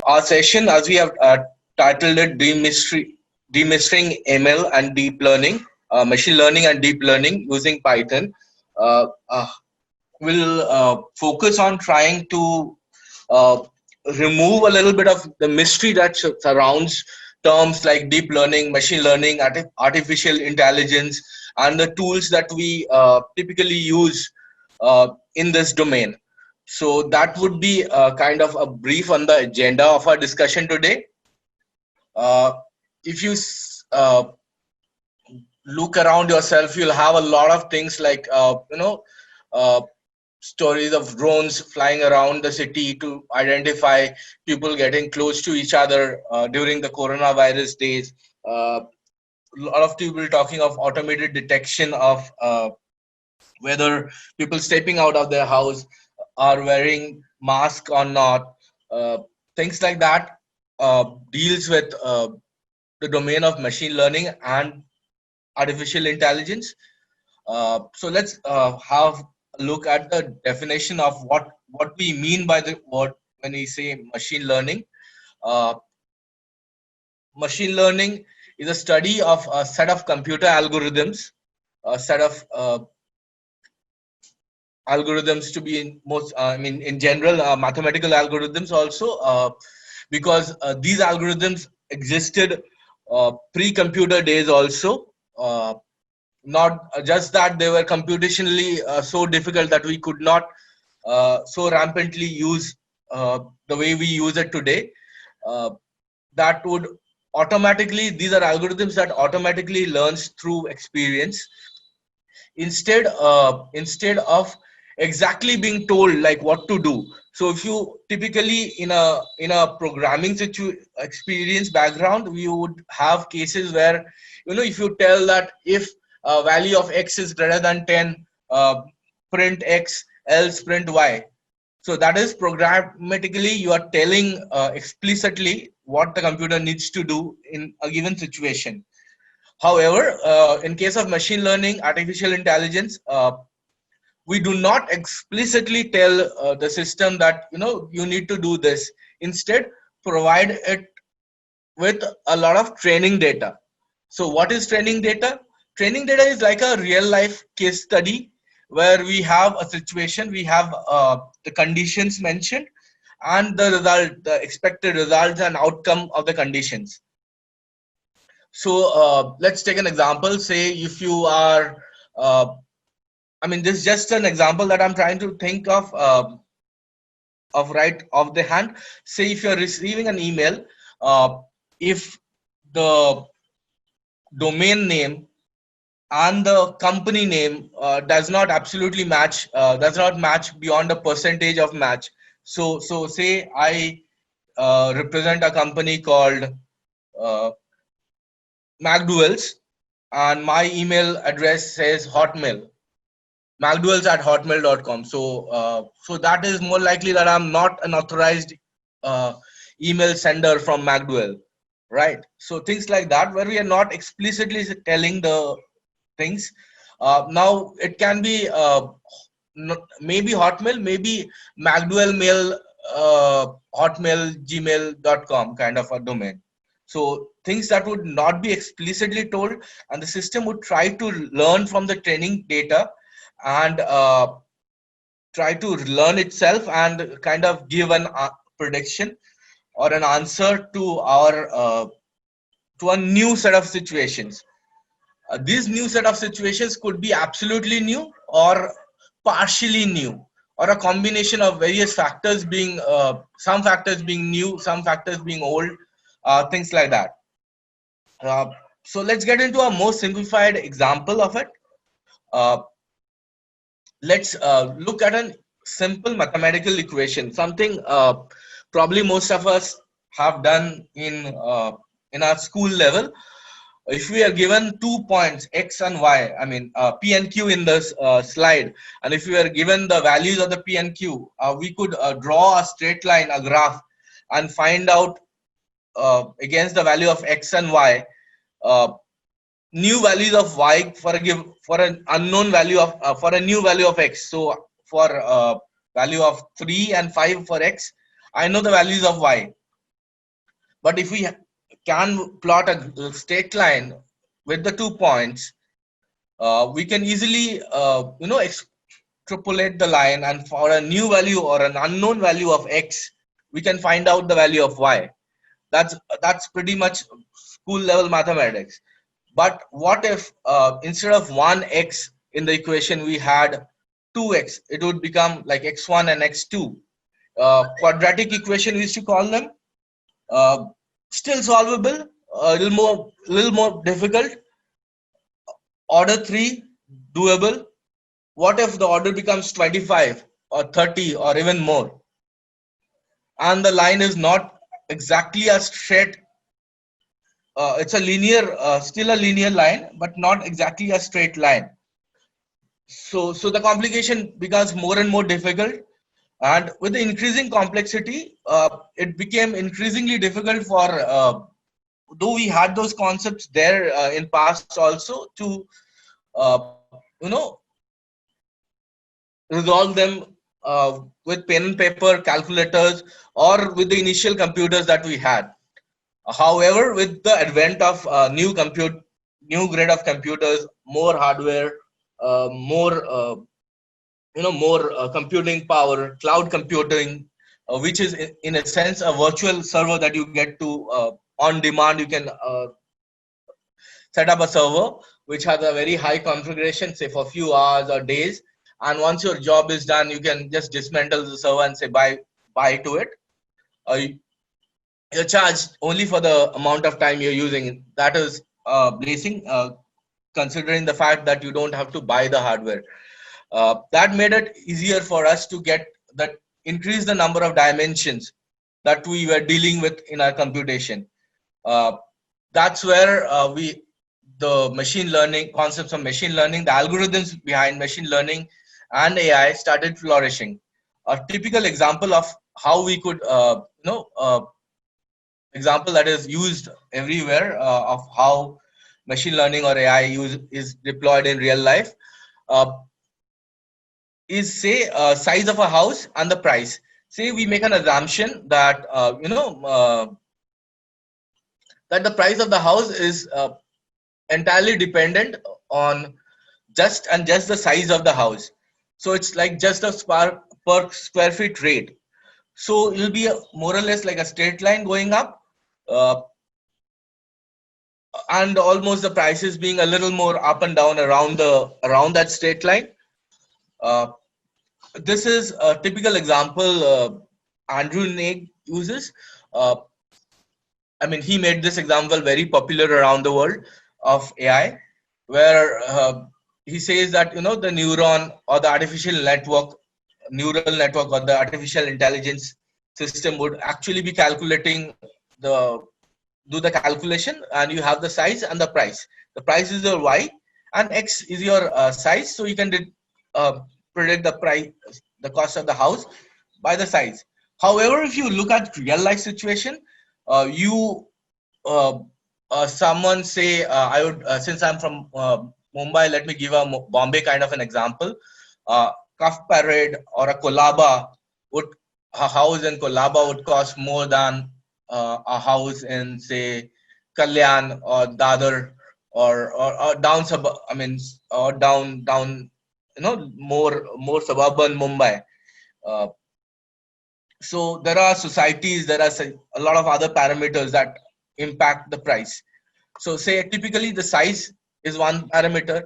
our session, as we have titled it, Demystering ML and Deep Learning, Machine Learning and Deep Learning using Python, uh, uh, will focus on trying to uh, remove a little bit of the mystery that surrounds terms like deep learning, machine learning, artificial intelligence, and the tools that we typically use in this domain. So that would be kind of a brief on the agenda of our discussion today. Uh, if you look around yourself, you'll have a lot of things like uh, stories of drones flying around the city to identify people getting close to each other during the coronavirus days. A lot of people talking of automated detection of whether people stepping out of their house are wearing mask or not. Uh, Things like that deals with the domain of machine learning and artificial intelligence. So let's have a look at the definition of what we mean by the word when we say machine learning. Uh, Machine learning is a study of a set of computer algorithms, a set of algorithms to be in most, in general, mathematical algorithms also, because these algorithms existed pre-computer days also. Not just that they were computationally so difficult that we could not so rampantly use the way we use it today. Uh, that would automatically, these are algorithms that automatically learns through experience instead of exactly being told like what to do. So if you typically in a programming experience background, we would have cases where, if you tell that if value of x is greater than 10, print x, else print y. So that is programmatically you are telling explicitly what the computer needs to do in a given situation. However, in case of machine learning, artificial intelligence, we do not explicitly tell the system that you need to do this. Instead, provide it with a lot of training data. So what is training data? Training data is like a real life case study where we have a situation, we have the conditions mentioned and the result, the expected results and outcome of the conditions. So let's take an example. Say if you are, this is just an example that I'm trying to think of right off the hand. Say if you're receiving an email, if the domain name and the company name does not match beyond a percentage of match. So say I represent a company called uh, McDowell's, and my email address says Hotmail, McDowell's at hotmail.com. So that is more likely that I'm not an authorized uh, email sender from McDowell, right? So things like that where we are not explicitly telling the things. Now it can be maybe Hotmail, maybe McDowell mail, Hotmail, gmail.com kind of a domain. So things that would not be explicitly told, and the system would try to learn from the training data and try to learn itself and kind of give an prediction or an answer to a new set of situations. These new set of situations could be absolutely new or partially new, or a combination of various factors being some factors being new, some factors being old, things like that. Uh, so let's get into a more simplified example of it. Uh, let's look at a simple mathematical equation, something probably most of us have done in our school level. If we are given 2 points x and y, p and q in this slide, and if we are given the values of the p and q, we could draw a straight line, a graph, and find out against the value of x and y, uh, new values of y for an unknown value of for a new value of x. So for value of 3 and 5 for x, I know the values of y. But if we can plot a straight line with the 2 points, we can easily extrapolate the line, and for a new value or an unknown value of x, we can find out the value of y. That's pretty much school level mathematics. But what if instead of 1x in the equation we had 2x? It would become like x1 and x2. Quadratic equation we used to call them. uh, Still solvable, little more difficult. Order 3, doable. What if the order becomes 25 or 30 or even more, and the line is not exactly a straight, it's a linear, still a linear line, but not exactly a straight line. So the complication becomes more and more difficult, and with the increasing complexity, it became increasingly difficult for, though we had those concepts there in past also, to uh, you know resolve them with pen and paper calculators, or with the initial computers that we had. However, with the advent of new grade of computers, more hardware, more more computing power, cloud computing, which is in a sense a virtual server that you get to on demand. You can set up a server which has a very high configuration, say for a few hours or days, and once your job is done, you can just dismantle the server and say bye to it. uh, you're charged only for the amount of time you're using it. That is blessing, considering the fact that you don't have to buy the hardware. That made it easier for us to get that, increase the number of dimensions that we were dealing with in our computation. uh, that's where we the machine learning concepts of machine learning, the algorithms behind machine learning and AI started flourishing. A typical example of how we could example that is used everywhere of how machine learning or AI is deployed in real life uh, is, say, size of a house and the price. Say we make an assumption that that the price of the house is entirely dependent on just the size of the house. So it's like just a per square feet rate. So it'll be more or less like a straight line going up, uh, and almost the prices being a little more up and down around that straight line. Uh, this is a typical example Andrew Nag uses. Uh, I mean, he made this example very popular around the world of AI, where he says that the neuron or the neural network or the artificial intelligence system would actually be calculating the do the calculation, and you have the size and the price. The price is your y, and x is your size, so you can uh, predict the price, the cost of the house by the size. However, if you look at real life situation, you uh, someone say, I would, since I'm from Mumbai, let me give a Bombay kind of an example. uh, Cuff Parade or a Kolaba would a house in Kolaba would cost more than a house in, say, Kalyan or Dadar, or down I mean, or down more suburban Mumbai. uh, so there are societies, there are a lot of other parameters that impact the price. So say typically the size is one parameter.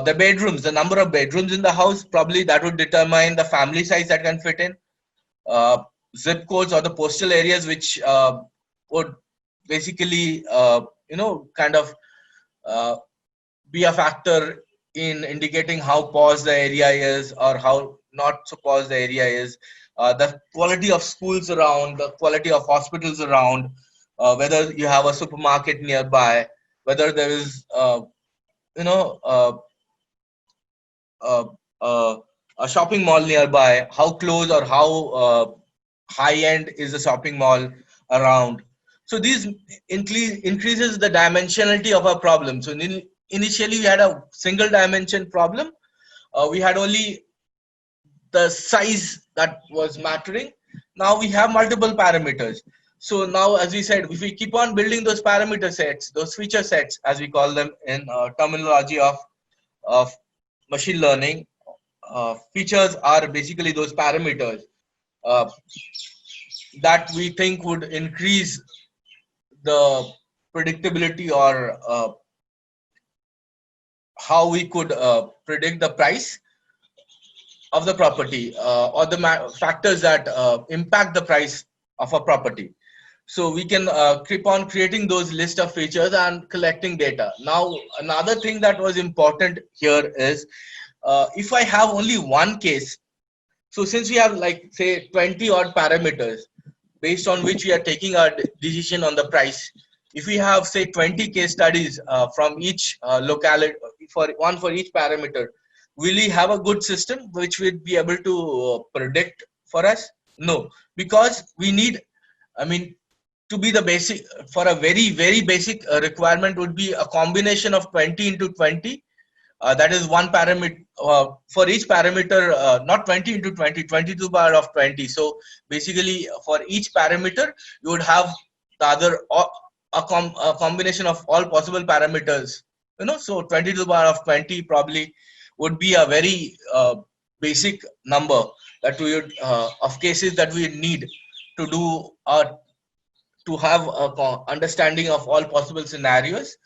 The bedrooms, the number of bedrooms in the house, probably that would determine the family size that can fit in. uh, Zip codes or the postal areas, which would basically kind of uh, be a factor in indicating how posh the area is or how not so posh the area is. The quality of schools around, the quality of hospitals around, whether you have a supermarket nearby, whether there is you know uh, uh, uh, a shopping mall nearby, how close or how high end is the shopping mall around. So these increases the dimensionality of our problem. So initially we had a single dimension problem. We had only the size that was mattering. Now we have multiple parameters. So now, as we said, if we keep on building those parameter sets, those feature sets, as we call them in terminology of machine learning, features are basically those parameters uh, that we think would increase the predictability, or how we could predict the price of the property, or the factors that impact the price of a property. So we can keep on creating those list of features and collecting data. Now, another thing that was important here is, if I have only one case, so since we have like say 20 odd parameters based on which we are taking our decision on the price, if we have say 20 case studies from each locality, for each parameter, will we have a good system which will be able to predict for us? No, because we need, I mean, to be the basic, for a very basic requirement would be a combination of 20 into 20, that is one parameter for each parameter, not 20 into 20, 20 to the power of 20. So basically for each parameter you would have the other, a combination of all possible parameters, so 20 to the power of 20 probably would be a very basic number that we would of cases that we need to do, to have a understanding of all possible scenarios.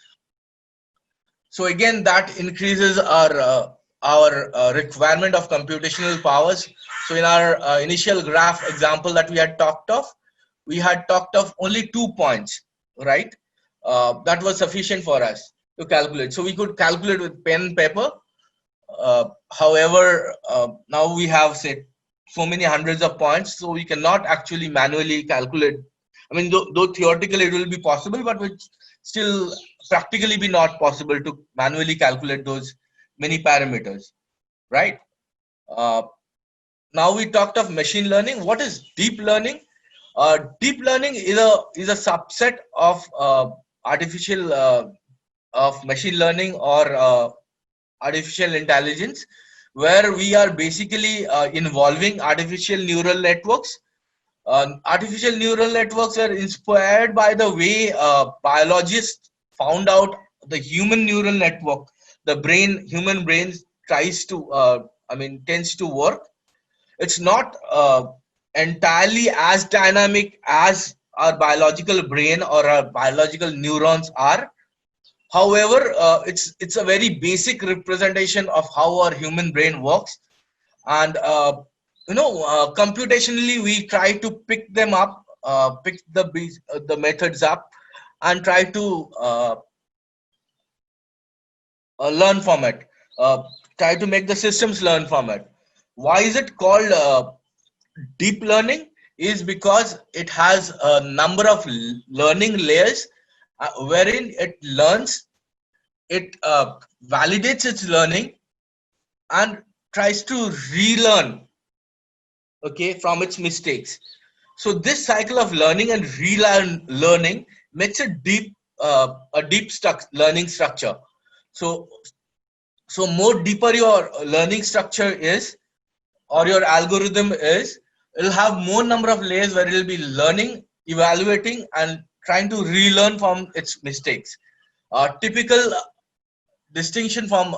So again, that increases our requirement of computational powers. So in our initial graph example that we had talked of, we had talked of only 2 points, right? That was sufficient for us to calculate. So we could calculate with pen and paper. However, now we have say so many hundreds of points, so we cannot actually manually calculate. I mean, though theoretically it will be possible, but which still practically be not possible to manually calculate those many parameters, right? Uh, Now we talked of machine learning. What is deep learning? Deep learning is a subset of artificial of machine learning, or artificial intelligence, where we are basically involving artificial neural networks. Artificial neural networks are inspired by the way biologists found out the human neural network, the human brain tries to, tends to work. It's not entirely as dynamic as our biological brain or our biological neurons are. However, it's a very basic representation of how our human brain works, and computationally we try to pick them up, pick the methods up, and try to learn from it, try to make the systems learn from it. Why is it called deep learning? Is because it has a number of learning layers, wherein it learns, it validates its learning, and tries to relearn, okay, from its mistakes. So this cycle of learning and learning makes a deep learning structure. So more deeper your learning structure is, or your algorithm is, it'll have more number of layers where it'll be learning, evaluating, and trying to relearn from its mistakes. Typical distinction from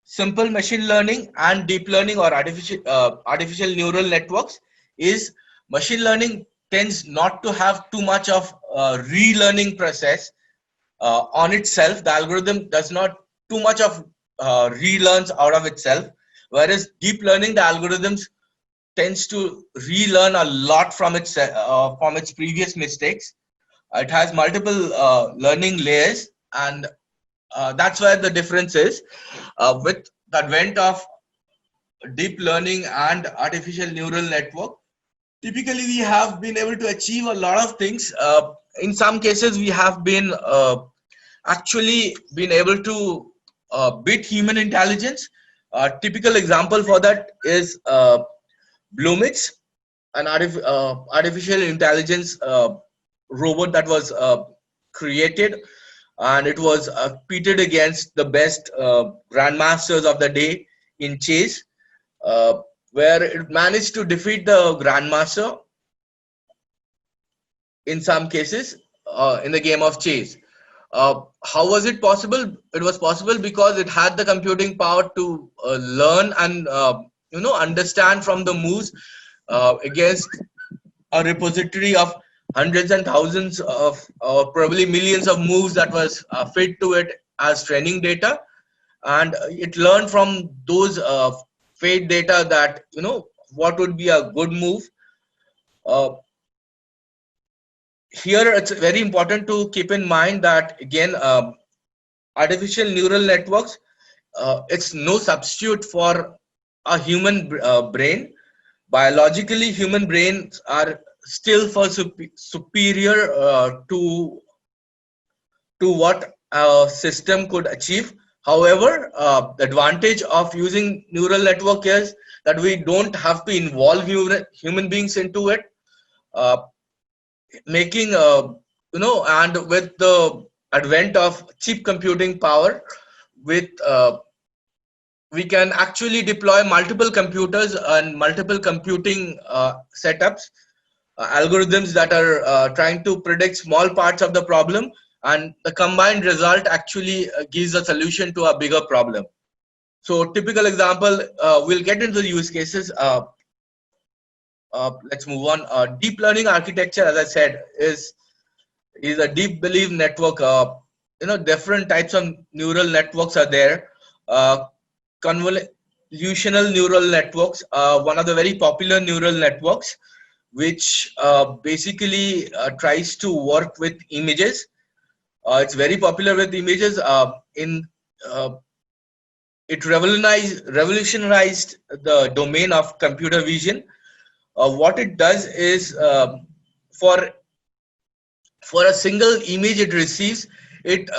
simple machine learning and deep learning, or artificial neural networks, is machine learning tends not to have too much of relearning process on itself. The algorithm does not too much of relearns out of itself, whereas deep learning, the algorithms tends to relearn a lot from its previous mistakes. It has multiple learning layers, and that's where the difference is. With the advent of deep learning and artificial neural network, typically we have been able to achieve a lot of things. In some cases we have been actually been able to beat human intelligence. Typical example for that is Bluemix, an artificial intelligence robot that was created, and it was pitted against the best grandmasters of the day in chess, uh, where it managed to defeat the grandmaster, in some cases in the game of chess. How was it possible? It was possible because it had the computing power to learn and understand from the moves against a repository of hundreds and thousands of probably millions of moves that was fed to it as training data, and it learned from those fed data that what would be a good move. uh, Here it's very important to keep in mind that again, artificial neural networks, it's no substitute for a human brain. Biologically, human brains are still for superior to what a system could achieve. However, the advantage of using neural network is that we don't have to involve human beings into it, uh, making and with the advent of cheap computing power, with we can actually deploy multiple computers and multiple computing setups, algorithms that are trying to predict small parts of the problem, and the combined result actually gives a solution to a bigger problem. So typical example, we'll get into the use cases. Let's move on. Deep learning architecture, as I said, is a deep belief network. Different types of neural networks are there. Convolutional neural networks, one of the very popular neural networks, which basically tries to work with images. It's very popular with images. In It revolutionized the domain of computer vision. What it does is, for a single image it receives, it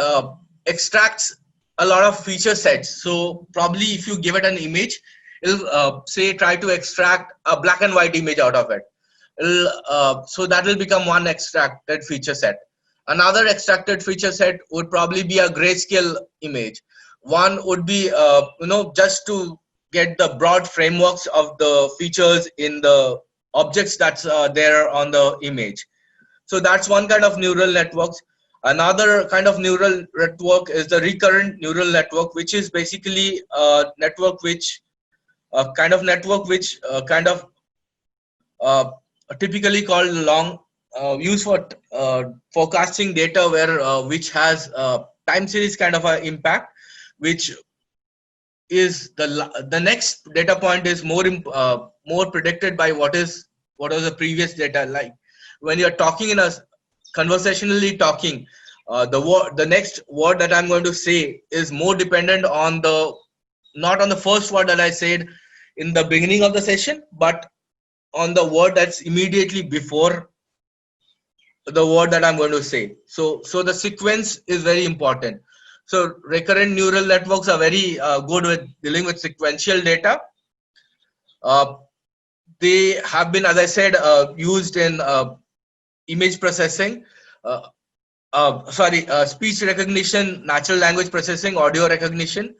extracts a lot of feature sets. So probably if you give it an image, it'll say try to extract a black and white image out of it. So that will become one extracted feature set. Another extracted feature set would probably be a grayscale image. One would be just to get the broad frameworks of the features in the objects that's there on the image. So that's one kind of neural networks. Another kind of neural network is the recurrent neural network, which is basically a network which kind of typically called long, used for forecasting data, where which has time series kind of an impact, which is the next data point is more predicted by what was the previous data. Like when you're talking in a conversationally talking, the next word that I'm going to say is more dependent on the not on the first word that I said in the beginning of the session, but on the word that's immediately before the word that I'm going to say. So the sequence is very important. So recurrent neural networks are very good with dealing with sequential data. They have been, as I said, used in image processing, speech recognition, natural language processing, audio recognition.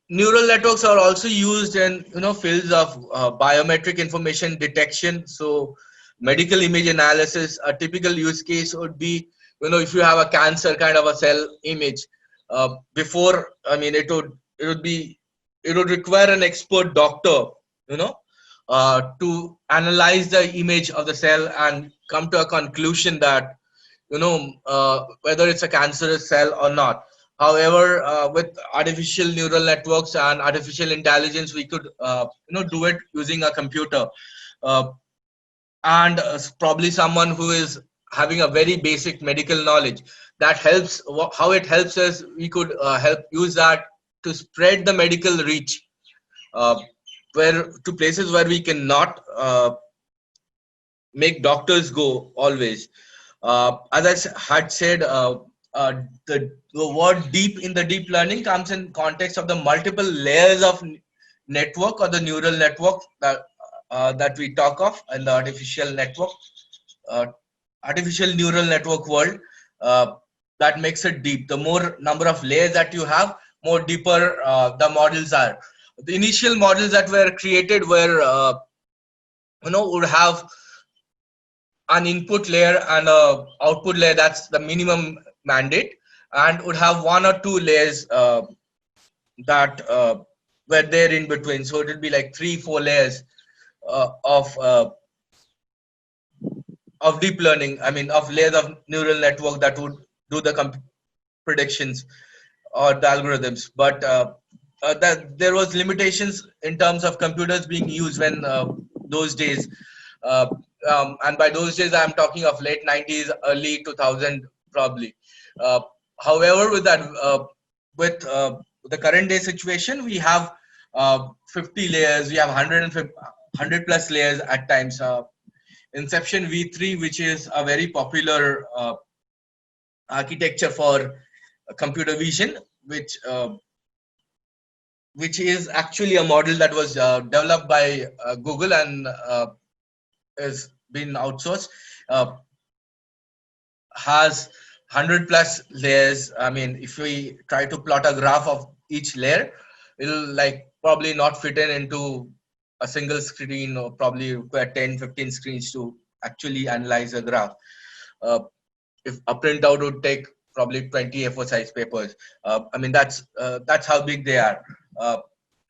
Neural networks are also used in fields of biometric information detection. So medical image analysis, a typical use case would be, if you have a cancer kind of a cell image, before, I mean, it would require an expert doctor, to analyze the image of the cell and come to a conclusion that whether it's a cancerous cell or not. However, with artificial neural networks and artificial intelligence, we could do it using a computer, and probably someone who is having a very basic medical knowledge. That helps. How it helps us, we could help use that to spread the medical reach, where to places where we cannot make doctors go always. As I had said, the word deep in the deep learning comes in context of the multiple layers of network, or the neural network that we talk of in the artificial neural network world. That makes it deep. The more number of layers that you have, more deeper the models are. The initial models that were created were would have an input layer and a output layer. That's the minimum mandate, and would have one or two layers that were there in between. So it would be like 3-4 layers of deep learning. I mean, of layers of neural network that would do the predictions or the algorithms. But that there was limitations in terms of computers being used when those days. Uh, and by those days, I'm talking of late 90s, early 2000, probably. Uh, However, with the current day situation, we have 50 layers, we have 100 plus layers at times. Inception v3, which is a very popular architecture for computer vision, which is actually a model that was developed by Google and has been outsourced, uh, has 100 plus layers. I mean, if we try to plot a graph of each layer, it'll like probably not fit into a single screen, or probably require 10-15 screens to actually analyze a graph. Uh, if a printout would take probably 20 A4 size papers. I mean, that's how big they are.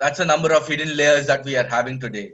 That's a number of hidden layers that we are having today.